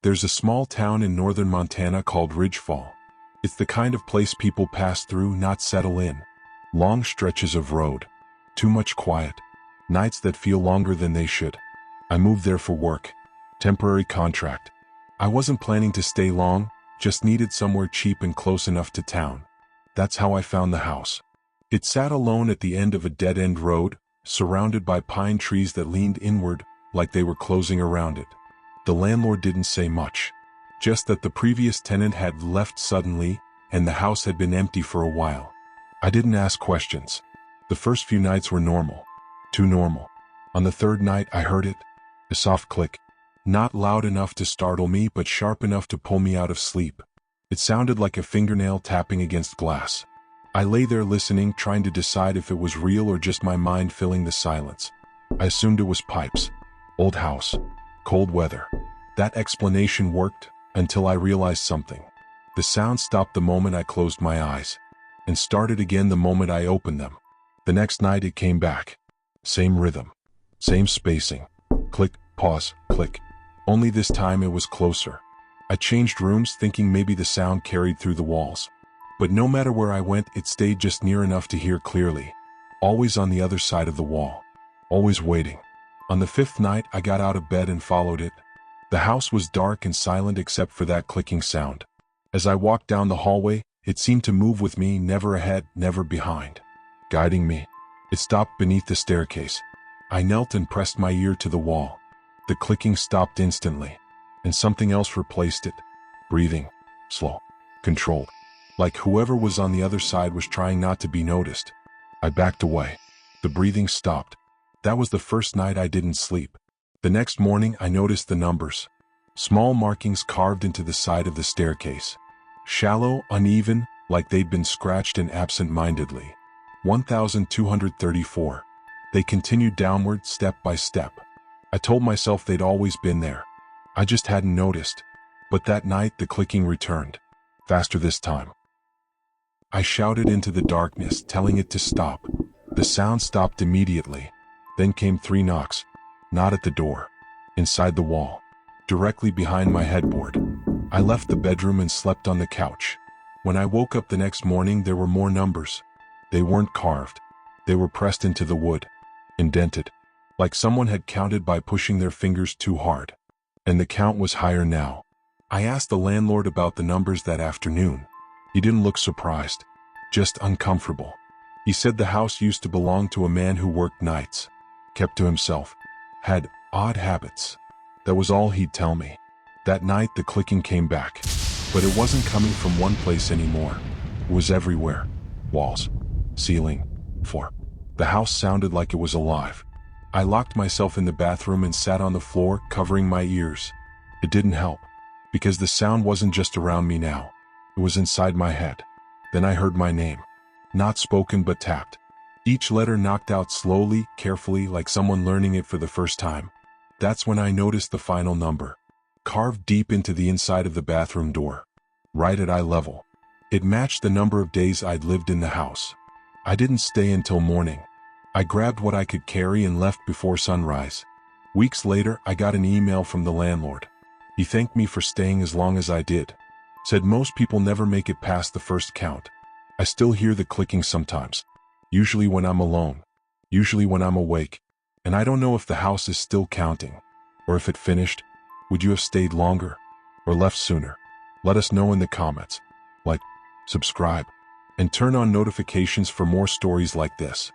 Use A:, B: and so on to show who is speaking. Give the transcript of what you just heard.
A: There's a small town in northern Montana called Ridgefall. It's the kind of place people pass through, not settle in. Long stretches of road. Too much quiet. Nights that feel longer than they should. I moved there for work. Temporary contract. I wasn't planning to stay long, just needed somewhere cheap and close enough to town. That's how I found the house. It sat alone at the end of a dead-end road, surrounded by pine trees that leaned inward, like they were closing around it. The landlord didn't say much. Just that the previous tenant had left suddenly, and the house had been empty for a while. I didn't ask questions. The first few nights were normal. Too normal. On the third night I heard it. A soft click. Not loud enough to startle me, but sharp enough to pull me out of sleep. It sounded like a fingernail tapping against glass. I lay there listening, trying to decide if it was real or just my mind filling the silence. I assumed it was pipes. Old house. Cold weather. That explanation worked, until I realized something. The sound stopped the moment I closed my eyes, and started again the moment I opened them. The next night it came back. Same rhythm. Same spacing. Click, pause, click. Only this time it was closer. I changed rooms, thinking maybe the sound carried through the walls. But no matter where I went, it stayed just near enough to hear clearly. Always on the other side of the wall. Always waiting. On the fifth night, I got out of bed and followed it. The house was dark and silent except for that clicking sound. As I walked down the hallway, it seemed to move with me, never ahead, never behind. Guiding me. It stopped beneath the staircase. I knelt and pressed my ear to the wall. The clicking stopped instantly, and something else replaced it. Breathing. Slow. Controlled. Like whoever was on the other side was trying not to be noticed. I backed away. The breathing stopped. That was the first night I didn't sleep. The next morning I noticed the numbers. Small markings carved into the side of the staircase. Shallow, uneven, like they'd been scratched and absent-mindedly. 1,234. They continued downward step by step. I told myself they'd always been there. I just hadn't noticed. But that night the clicking returned. Faster this time. I shouted into the darkness, telling it to stop. The sound stopped immediately. Then came 3 knocks. Not at the door. Inside the wall. Directly behind my headboard. I left the bedroom and slept on the couch. When I woke up the next morning, there were more numbers. They weren't carved. They were pressed into the wood. Indented. Like someone had counted by pushing their fingers too hard. And the count was higher now. I asked the landlord about the numbers that afternoon. He didn't look surprised. Just uncomfortable. He said the house used to belong to a man who worked nights. Kept to himself. Had odd habits. That was all he'd tell me. That night the clicking came back. But it wasn't coming from one place anymore. It was everywhere. Walls. Ceiling. Floor. The house sounded like it was alive. I locked myself in the bathroom and sat on the floor, covering my ears. It didn't help. Because the sound wasn't just around me now. It was inside my head. Then I heard my name. Not spoken but tapped. Each letter knocked out slowly, carefully, like someone learning it for the first time. That's when I noticed the final number. Carved deep into the inside of the bathroom door. Right at eye level. It matched the number of days I'd lived in the house. I didn't stay until morning. I grabbed what I could carry and left before sunrise. Weeks later, I got an email from the landlord. He thanked me for staying as long as I did. Said most people never make it past the first count. I still hear the clicking sometimes. Usually when I'm alone. Usually when I'm awake. And I don't know if the house is still counting. Or if it finished. Would you have stayed longer? Or left sooner? Let us know in the comments. Like, subscribe, and turn on notifications for more stories like this.